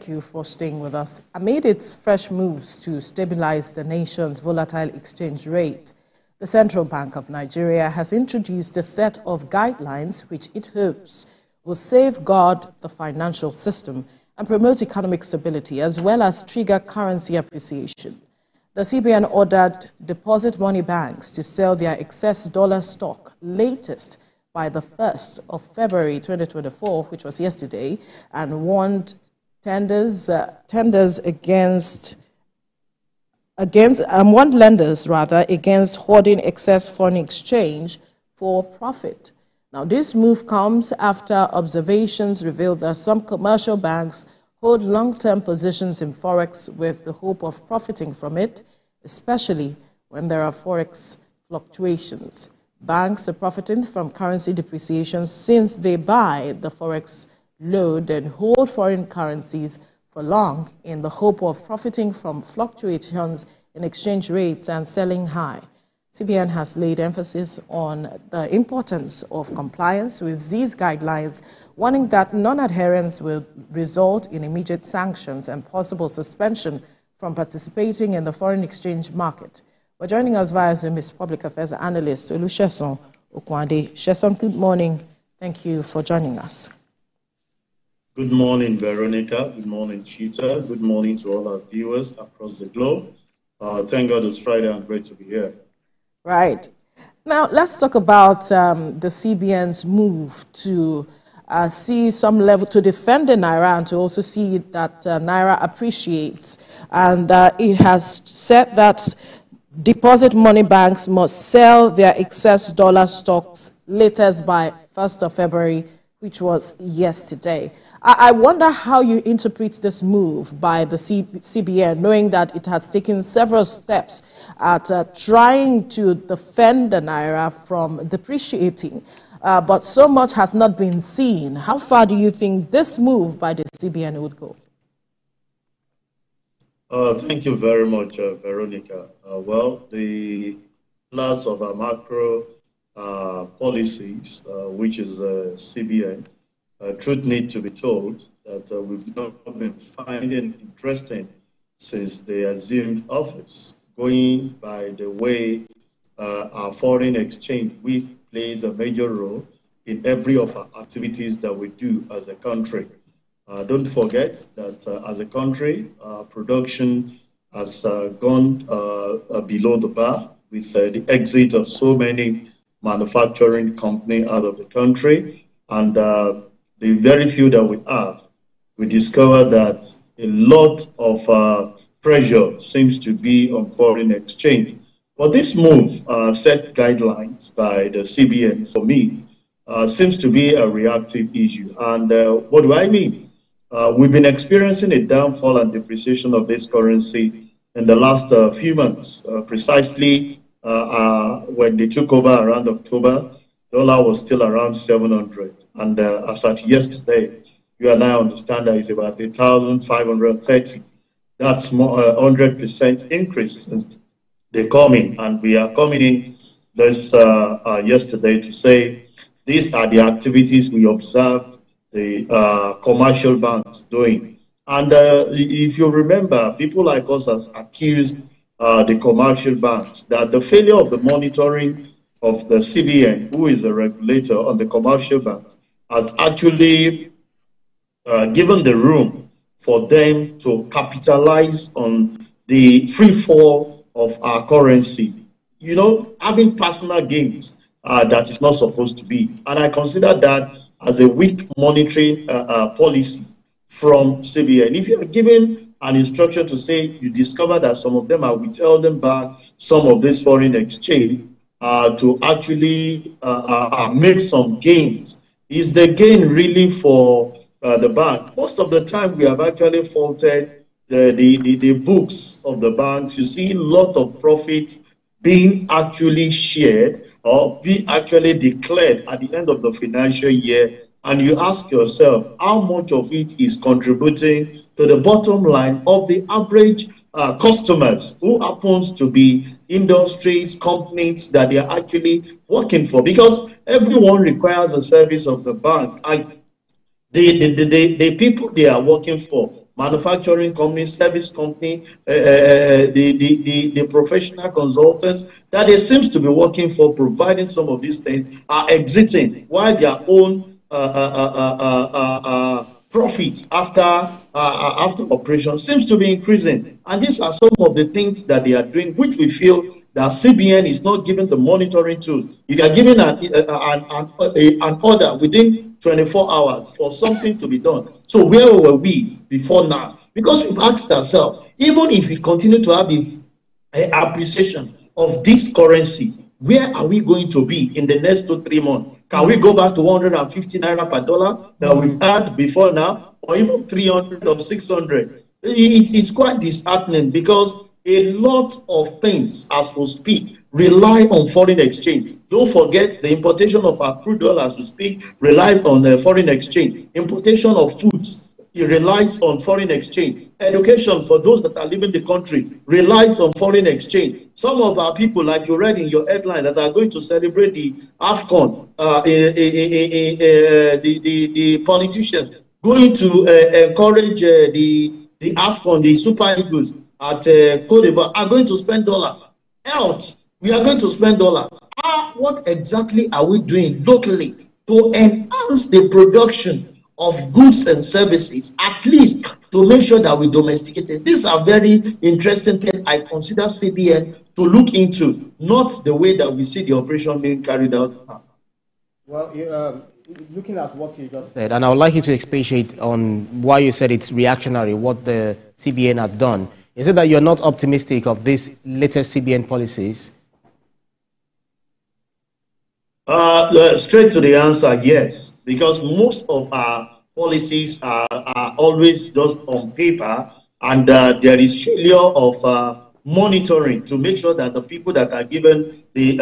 thank you for staying with us. Amid its fresh moves to stabilize the nation's volatile exchange rate, the Central Bank of Nigeria has introduced a set of guidelines which it hopes will safeguard the financial system and promote economic stability, as well as trigger currency appreciation. The CBN ordered deposit money banks to sell their excess dollar stock latest by the 1st of February 2024, which was yesterday, and warned lenders against hoarding excess foreign exchange for profit. Now, this move comes after observations revealed that some commercial banks hold long-term positions in forex with the hope of profiting from it, especially when there are forex fluctuations. Banks are profiting from currency depreciation since they buy the forex load and hold foreign currencies for long in the hope of profiting from fluctuations in exchange rates and selling high. CBN has laid emphasis on the importance of compliance with these guidelines, warning that non-adherence will result in immediate sanctions and possible suspension from participating in the foreign exchange market. We're joining us via Zoom is Public Affairs Analyst Olusegun Okwande. Sheson, good morning. Thank you for joining us. Good morning, Veronica. Good morning, Chita. Good morning to all our viewers across the globe. Thank God it's Friday and great to be here. Right. Now, let's talk about the CBN's move to see some level to defend the Naira and to also see that Naira appreciates. And it has said that deposit money banks must sell their excess dollar stocks latest by 1st of February, which was yesterday. I wonder how you interpret this move by the CBN, knowing that it has taken several steps at trying to defend the Naira from depreciating, but so much has not been seen. How far do you think this move by the CBN would go? Thank you very much, Veronica. Well, the pillars of our macro policies, which is CBN, truth need to be told that we've not been finding interesting since they assumed office, going by the way our foreign exchange, we plays a major role in every of our activities that we do as a country. Don't forget that as a country, production has gone below the bar with the exit of so many manufacturing companies out of the country. And the very few that we have, we discover that a lot of pressure seems to be on foreign exchange. But this move, set guidelines by the CBN, for me, seems to be a reactive issue. And what do I mean? We've been experiencing a downfall and depreciation of this currency in the last few months. Precisely when they took over around October, dollar was still around 700. And as at yesterday, you and I understand that it's about 1,530. That's more 100% increase since they come in. And we are coming in this yesterday to say these are the activities we observed the commercial banks doing. And if you remember, people like us has accused the commercial banks that the failure of the monitoring of the CBN, who is the regulator on the commercial banks, has actually given the room for them to capitalize on the free fall of our currency. You know, having personal gains that is not supposed to be. And I consider that as a weak monetary policy from CBN. If you are given an instruction to say you discover that some of them are withholding back some of this foreign exchange to actually make some gains, is the gain really for the bank? Most of the time we have actually faulted the books of the banks. You see a lot of profit being actually shared or being actually declared at the end of the financial year, and you ask yourself how much of it is contributing to the bottom line of the average customers who happens to be industries, companies that they are actually working for, because everyone requires a service of the bank. The people they are working for manufacturing companies, service company, the professional consultants that it seems to be working for providing some of these things are exiting while their own profit after operation seems to be increasing. And these are some of the things that they are doing, which we feel that CBN is not giving the monitoring tools. If you are giving an order within 24 hours for something to be done, so where were we before now? Because we've asked ourselves, even if we continue to have the appreciation of this currency, where are we going to be in the next 2-3 months? Can we go back to 150 naira per dollar that we've had before now, or even 300 or 600? It's quite disheartening because a lot of things, as we speak, rely on foreign exchange. Don't forget the importation of our crude oil, as we speak, relies on foreign exchange. Importation of foods, it relies on foreign exchange. Education for those that are leaving the country relies on foreign exchange. Some of our people, like you read in your headline, that are going to celebrate the AFCON, the politicians going to encourage the AFCON, the Super Eagles at Cote d'Ivoire, are going to spend dollar. Health, we are going to spend dollar. What exactly are we doing locally to enhance the production of goods and services, at least to make sure that we domesticate it? These are very interesting things I consider CBN to look into, not the way that we see the operation being carried out now. Well, looking at what you just said, and I would like you to expatiate on why you said it's reactionary, what the CBN have done. Is it that you're not optimistic of these latest CBN policies? Straight to the answer, yes, because most of our policies are always just on paper, and there is failure of monitoring to make sure that the people that are given the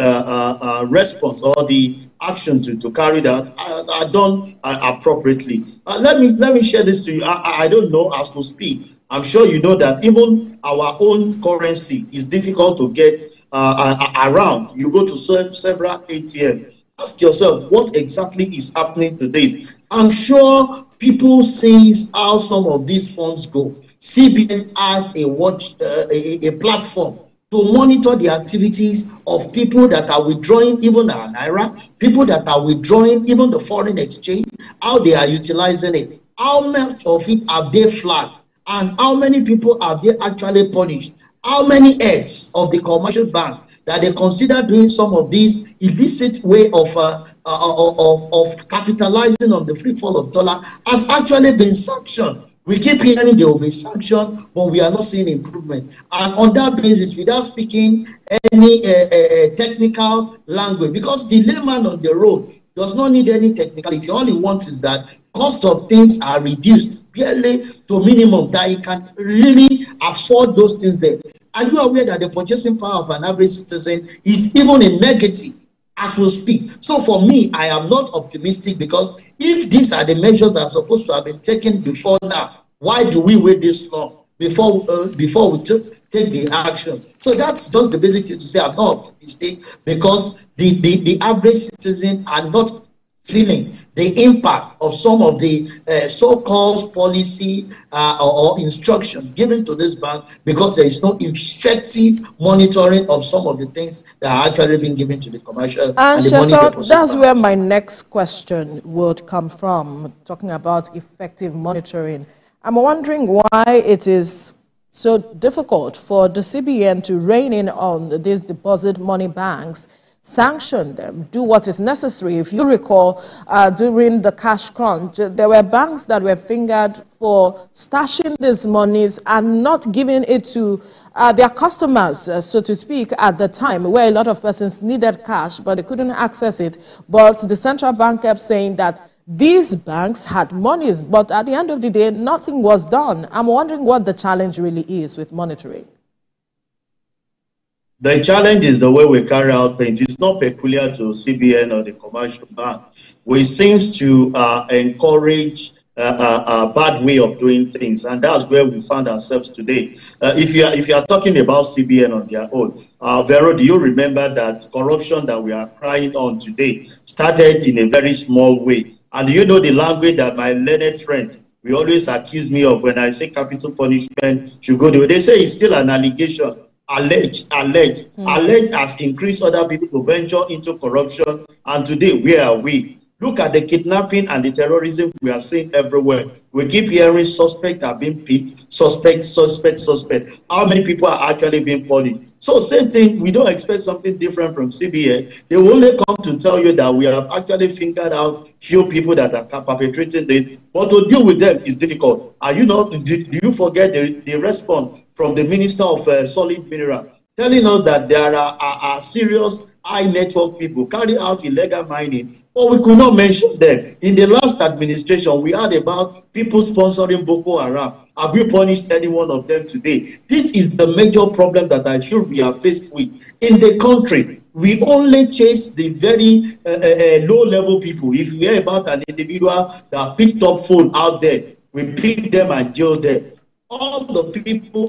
response or the action to carry that are done appropriately. Let me share this to you. I don't know, as we speak, I'm sure you know that even our own currency is difficult to get around. You go to several ATM. Ask yourself, what exactly is happening today? I'm sure people see how some of these funds go. CBN has a platform to monitor the activities of people that are withdrawing even our naira, people that are withdrawing even the foreign exchange, how they are utilizing it, how much of it have they flagged, and how many people have they actually punished, how many heads of the commercial bank that they consider doing some of these illicit way of capitalizing on the free fall of dollar has actually been sanctioned. We keep hearing they will be sanctioned, but we are not seeing improvement. And on that basis, without speaking any technical language, because the layman on the road does not need any technicality. All he wants is that cost of things are reduced barely to minimum, that he can really afford those things there. Are you aware that the purchasing power of an average citizen is even in negative as we speak? So for me, I am not optimistic, because if these are the measures that are supposed to have been taken before now, why do we wait this long before we take the action? So that's just the basic thing to say. I'm not optimistic, because the average citizen are not feeling the impact of some of the so-called policy or instruction given to this bank, because there is no effective monitoring of some of the things that are actually being given to the commercial and the money deposit that's banks. where my next question would come from, talking about effective monitoring. I'm wondering why it is so difficult for the CBN to rein in on these deposit money banks, sanction them, do what is necessary. If you recall, during the cash crunch, there were banks that were fingered for stashing these monies and not giving it to their customers, so to speak, at the time, where a lot of persons needed cash, but they couldn't access it. But the central bank kept saying that these banks had monies, but at the end of the day, nothing was done. I'm wondering what the challenge really is with monitoring. The challenge is the way we carry out things. It's not peculiar to CBN or the commercial bank. We seem to encourage a bad way of doing things, and that's where we found ourselves today. If you are talking about CBN on their own, Vero, do you remember that corruption that we are crying on today started in a very small way? And do you know the language that my learned friend we always accuse me of when I say capital punishment should go there. They say it's still an allegation. Alleged has increased other people to venture into corruption. And today, where are we? Look at the kidnapping and the terrorism we are seeing everywhere. We keep hearing suspects are being picked, suspect. How many people are actually being punished? So same thing, we don't expect something different from CBN. They will only come to tell you that we have actually fingered out few people that are perpetrating this, but to deal with them is difficult. Are you not? Do you forget the response from the Minister of Solid Mineral, telling us that there are serious high network people carry out illegal mining, but we could not mention them. In the last administration, we heard about people sponsoring Boko Haram. Have we punished any one of them today? This is the major problem that I feel we are faced with in the country. We only chase the very low-level people. If you hear about an individual that picked up phone out there, we pick them and jail them. All the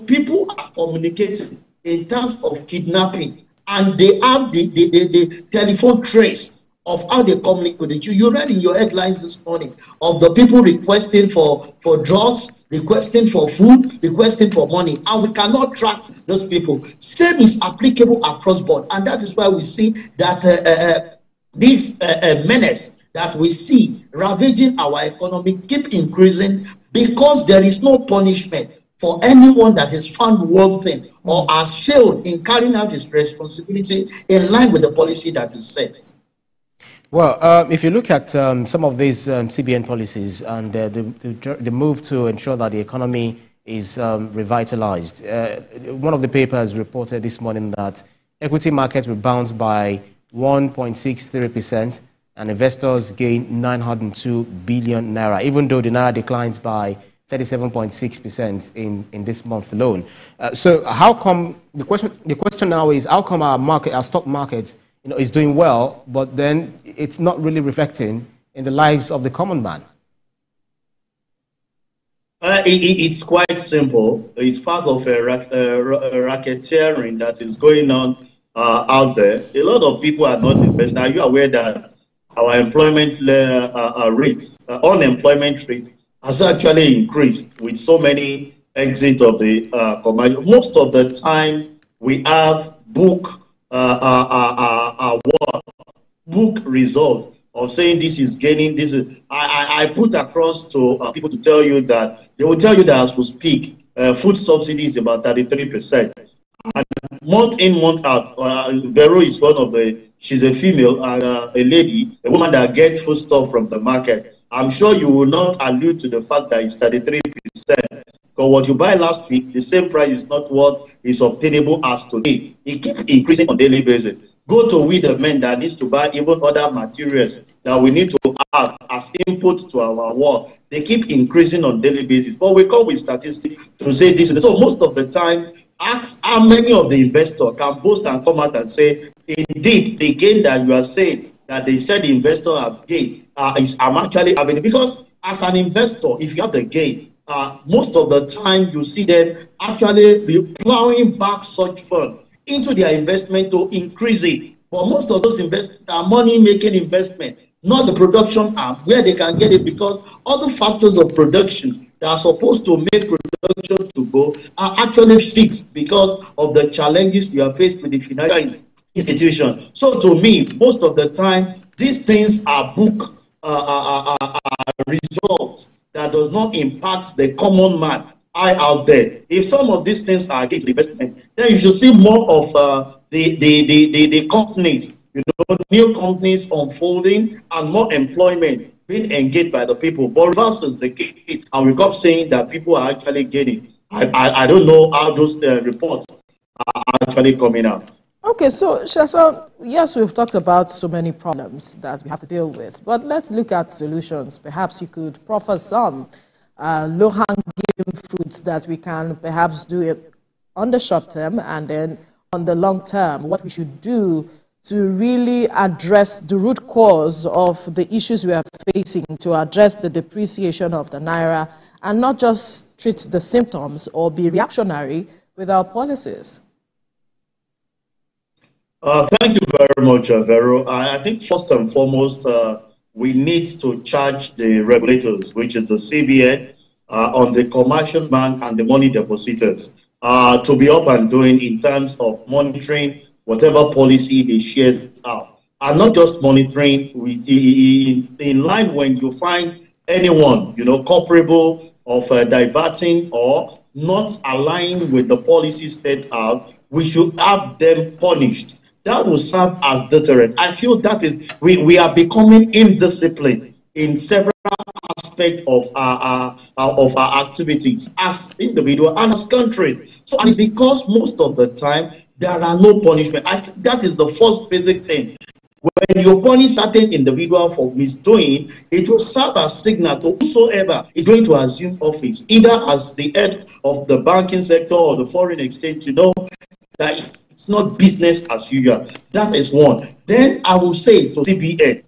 people are communicating in terms of kidnapping, and they have the telephone trace of how they communicate with you. You read in your headlines this morning of the people requesting for drugs, requesting for food, requesting for money, and we cannot track those people. Same is applicable across board, and that is why we see that this menace that we see ravaging our economy keep increasing, because there is no punishment for anyone that is found wanting or has failed in carrying out his responsibility in line with the policy that is set. Well, if you look at some of these CBN policies and the move to ensure that the economy is revitalized, one of the papers reported this morning that equity markets will bounce by 1.63% and investors gain 902 billion naira, even though the naira declines by 37.6% in this month alone. So how come, the question now is, how come our stock market is doing well, but then it's not really reflecting in the lives of the common man? It's quite simple. It's part of a racketeering that is going on out there. A lot of people are not investing. Are you aware that our employment unemployment rate has actually increased with so many exits of the commercial? Most of the time, we have book result of saying this is gaining. This is I put across to people to tell you that they will tell you that as we speak, food subsidy is about 33%. And month in, month out, Vero is one of she's a female, a lady, a woman that gets food stuff from the market. I'm sure you will not allude to the fact that it's 33%. Because what you buy last week, the same price is not what is obtainable as today. It keeps increasing on a daily basis. Go to we the men that needs to buy even other materials that we need to add as input to our work. They keep increasing on a daily basis. But we come with statistics to say this. So most of the time, ask how many of the investors can boast and come out and say, indeed, the gain that you are saying, that they said the investor have gained, I'm actually having it. Because as an investor, if you have the gain, most of the time you see them actually be plowing back such funds into their investment to increase it. But most of those investments are money-making investment, not the production arm where they can get it, because other factors of production that are supposed to make production to go are actually fixed because of the challenges we are faced with the financial institution. So to me, most of the time, these things are book results that does not impact the common man out there. If some of these things are getting investment, then you should see more of the companies, new companies unfolding and more employment being engaged by the people. But versus the case, and we keep saying that people are actually getting. I don't know how those reports are actually coming out. Okay, so Shasa, yes, we've talked about so many problems that we have to deal with, but let's look at solutions. Perhaps you could proffer some low-hanging fruits that we can perhaps do it on the short term, and then on the long term, what we should do to really address the root cause of the issues we are facing, to address the depreciation of the naira, and not just treat the symptoms or be reactionary with our policies. Thank you very much, Vero. I think first and foremost, we need to charge the regulators, which is the CBN, on the commercial bank and the money depositors to be up and doing in terms of monitoring whatever policy they share out. And not just monitoring, in line when you find anyone, culpable of diverting or not aligning with the policy set out, we should have them punished. That will serve as deterrent. I feel that is we are becoming indisciplined in several aspects of our activities as individual and as country. So, and it's because most of the time there are no punishment. That is the first basic thing. When you punish certain individual for misdoing, it will serve as signal to whosoever is going to assume office, either as the head of the banking sector or the foreign exchange, to know that it's not business as usual. That is one. Then I will say to CBN,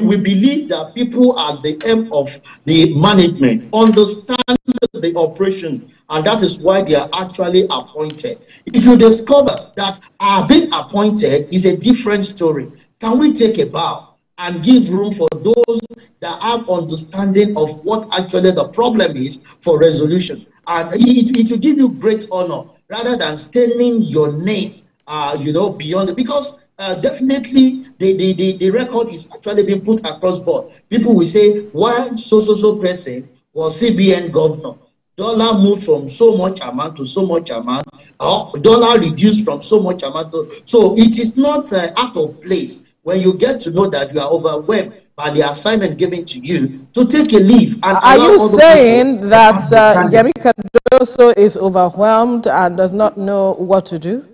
we believe that people at the end of the management understand the operation, and that is why they are actually appointed. If you discover that being appointed is a different story, can we take a bow and give room for those that have understanding of what actually the problem is for resolution? And it will give you great honor rather than staining your name, beyond it, because definitely the record is actually being put across board. People will say, why so person was CBN governor? Dollar moved from so much amount to so much amount, or dollar reduced from so much amount to, so it is not out of place when you get to know that you are overwhelmed by the assignment given to you to take a leave. And are you saying that Yemi Cardoso is overwhelmed and does not know what to do?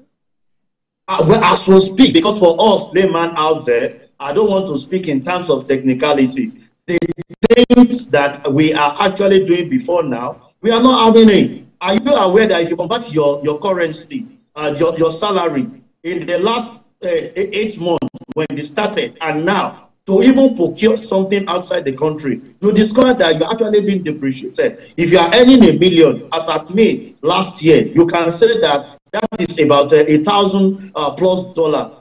Well, as we speak, because for us layman out there, I don't want to speak in terms of technicality. The things that we are actually doing before now, we are not having it. Are you aware that if you convert your currency, your salary in the last 8 months when they started and now, to even procure something outside the country, you discover that you're actually being depreciated. If you are earning $1 million, as at May last year, you can say that is about $1,000 plus.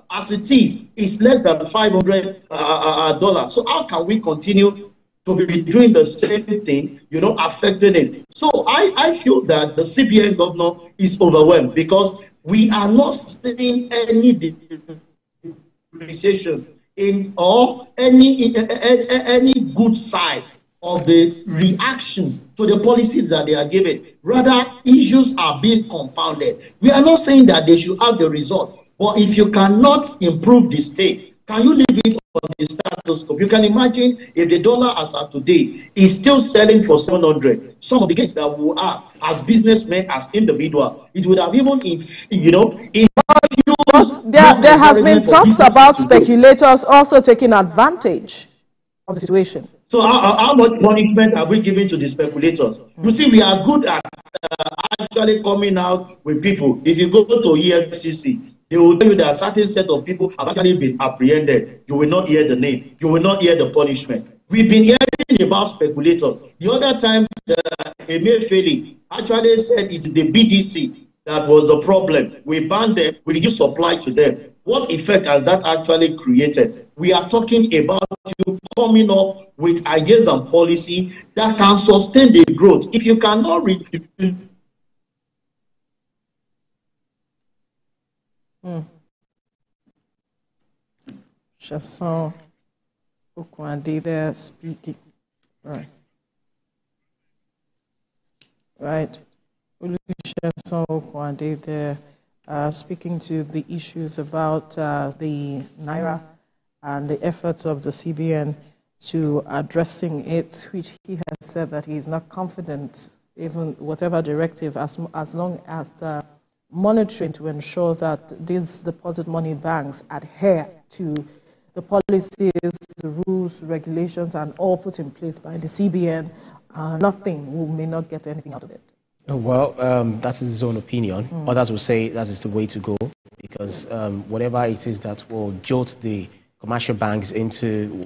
As it is, it's less than $500. So how can we continue to be doing the same thing, affecting it? So I feel that the CBN governor is overwhelmed because we are not seeing any depreciation in or any good side of the reaction to the policies that they are giving. Rather, issues are being compounded. We are not saying that they should have the result, but if you cannot improve the state, can you leave it on the status quo? You can imagine if the dollar as of today is still selling for 700, some of the gains that we are as businessmen, as individuals, it would have even, there has been talks about speculators also taking advantage of the situation. So how much punishment are we giving to the speculators? You see, we are good at actually coming out with people. If you go to EFCC, they will tell you that a certain set of people have actually been apprehended. You will not hear the name. You will not hear the punishment. We've been hearing about speculators. The other time, Emefiele actually said it's the BDC that was the problem. We banned them, we reduced supply to them. What effect has that actually created? We are talking about you coming up with ideas and policy that can sustain the growth. If you cannot read. Chasson Okwande there speaking. Right. Chasson Okwande there speaking to the issues about the Naira and the efforts of the CBN to addressing it, which he has said that he is not confident, even whatever directive, as long as monitoring to ensure that these deposit money banks adhere to the policies, the rules, regulations, and all put in place by the CBN, nothing, we may not get anything out of it. Well, that's his own opinion. Others will say that is the way to go because whatever it is that will jolt the commercial banks into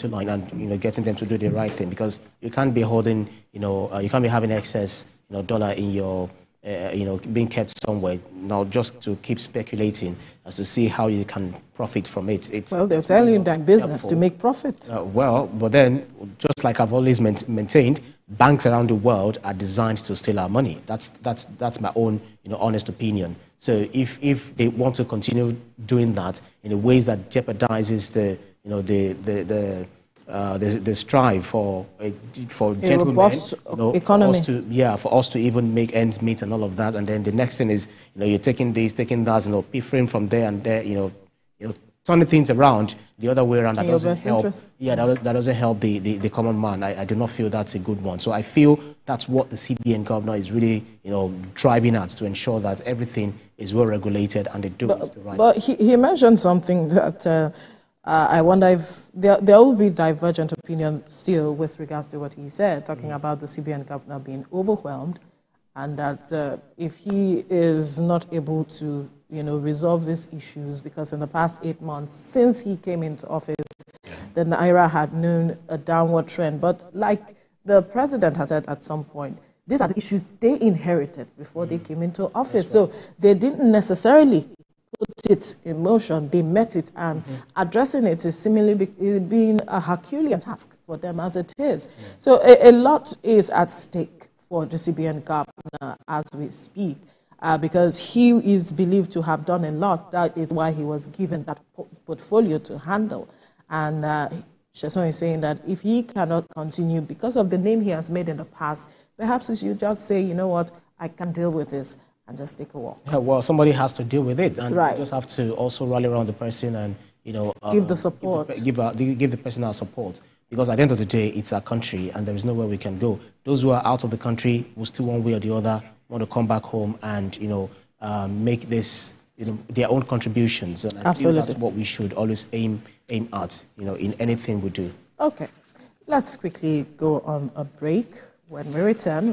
line and getting them to do the right thing, because you can't be holding you can't be having excess dollar in your being kept somewhere now just to keep speculating as to see how you can profit from it. Well, they're telling you that business to make profit. Well, but then just like I've always maintained, banks around the world are designed to steal our money. That's my own, honest opinion. So if they want to continue doing that in the ways that jeopardizes the strive for gentlemen, economy. For us to even make ends meet and all of that, and then the next thing is, you're taking this, taking that, piffering from there and there, turning things around the other way around. That doesn't help. Yeah, that doesn't help the common man. I do not feel that's a good one. So I feel that's what the CBN governor is really, driving at, to ensure that everything is well regulated and they do it the right. But he mentioned something that I wonder if there will be divergent opinion still with regards to what he said, talking about the CBN governor being overwhelmed, and that if he is not able to resolve these issues, because in the past 8 months since he came into office, the Naira had known a downward trend. But like the president had said at some point, these are the issues they inherited before they came into office. So they didn't necessarily put it in motion, they met it, and addressing it is seemingly being a Herculean task for them as it is. So a lot is at stake for the CBN governor as we speak. Because he is believed to have done a lot. That is why he was given that portfolio to handle. And Sheson is saying that if he cannot continue because of the name he has made in the past, perhaps he should just say, you know what, I can deal with this and just take a walk. Yeah, well, somebody has to deal with it. And you just have to also rally around the person and, give the support. Give the person our support. Because at the end of the day, it's our country and there is nowhere we can go. Those who are out of the country will still one way or the other want to come back home and, make this, their own contributions. And I feel that's what we should always aim at, in anything we do. Okay. Let's quickly go on a break. When we return,